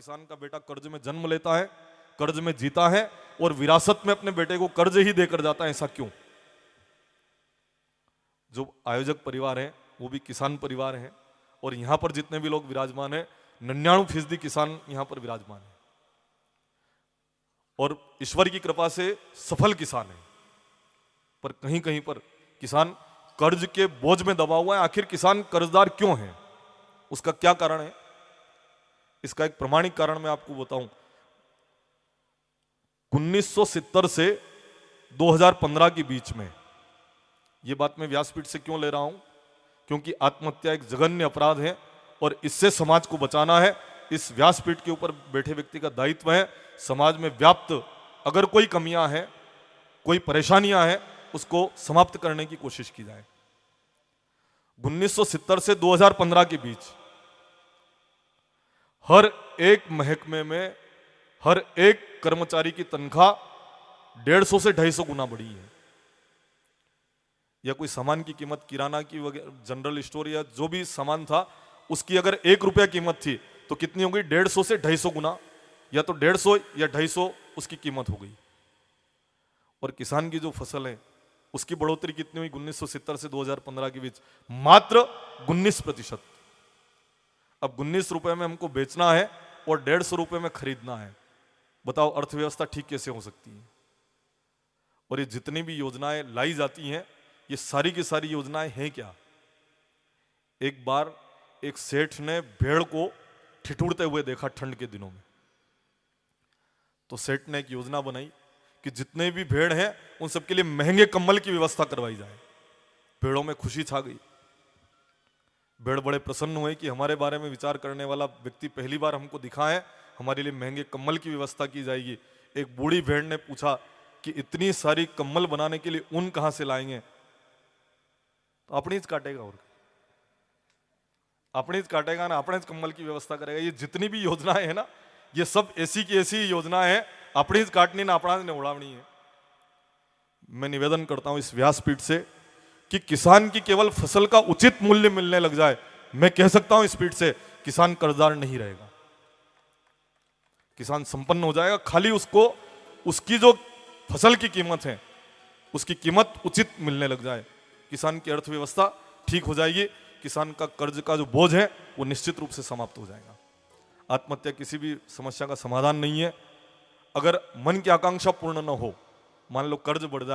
किसान का बेटा कर्ज में जन्म लेता है, कर्ज में जीता है और विरासत में अपने बेटे को कर्ज ही देकर जाता है, ऐसा क्यों? जो आयोजक परिवार है वो भी किसान परिवार है और यहां पर जितने भी लोग विराजमान है 99% किसान यहां पर विराजमान है और ईश्वर की कृपा से सफल किसान है। पर कहीं कहीं पर किसान कर्ज के बोझ में दबा हुआ है। आखिर किसान कर्जदार क्यों है, उसका क्या कारण है? इसका एक प्रमाणिक कारण मैं आपको बताऊं। 1970 से 2015 के बीच में, यह बात मैं व्यासपीठ से क्यों ले रहा हूं, क्योंकि आत्महत्या एक जघन्य अपराध है और इससे समाज को बचाना है। इस व्यासपीठ के ऊपर बैठे व्यक्ति का दायित्व है समाज में व्याप्त अगर कोई कमियां हैं, कोई परेशानियां हैं, उसको समाप्त करने की कोशिश की जाए। 1970 से 2015 के बीच हर एक महकमे में हर एक कर्मचारी की तनख्वाह 150 से 250 गुना बढ़ी है। या कोई सामान की कीमत, किराना की वगैरह, जनरल स्टोर या जो भी सामान था, उसकी अगर 1 रुपया कीमत थी तो कितनी हो गई? 150 से 250 गुना, या तो 150 या 250 उसकी कीमत हो गई। और किसान की जो फसल है उसकी बढ़ोतरी कितनी हुई 1970 से 2015 के बीच? मात्र 19%। अब 19 रुपए में हमको बेचना है और 150 रुपए में खरीदना है। बताओ अर्थव्यवस्था ठीक कैसे हो सकती है? और ये जितनी भी योजनाएं लाई जाती हैं, ये सारी की सारी योजनाएं हैं क्या? एक बार एक सेठ ने भेड़ को ठिठुरते हुए देखा ठंड के दिनों में, तो सेठ ने एक योजना बनाई कि जितने भी भेड़ हैं उन सबके लिए महंगे कंबल की व्यवस्था करवाई जाए। भेड़ों में खुशी छा गई। भेड़ बड़े प्रसन्न हुए कि हमारे बारे में विचार करने वाला व्यक्ति पहली बार हमको दिखा है, हमारे लिए महंगे कंबल की व्यवस्था की जाएगी। एक बूढ़ी भेड़ ने पूछा कि इतनी सारी कंबल बनाने के लिए ऊन कहां से लाएंगे? तो अपनी ही काटेगा, और अपनी ही काटेगा ना, अपने कंबल की व्यवस्था करेगा। ये जितनी भी योजनाएं है ना, ये सब ऐसी की ऐसी योजना है, अपनी ही काटनी ना अपना ने उड़ावनी है। मैं निवेदन करता हूं इस व्यासपीठ से कि किसान की केवल फसल का उचित मूल्य मिलने लग जाए, मैं कह सकता हूं इस पीठ से, किसान कर्जदार नहीं रहेगा, किसान संपन्न हो जाएगा। खाली उसको उसकी जो फसल की कीमत है उसकी कीमत उचित मिलने लग जाए, किसान की अर्थव्यवस्था ठीक हो जाएगी, किसान का कर्ज का जो बोझ है वो निश्चित रूप से समाप्त हो जाएगा। आत्महत्या किसी भी समस्या का समाधान नहीं है। अगर मन की आकांक्षा पूर्ण न हो, मान लो कर्ज बढ़ जाए,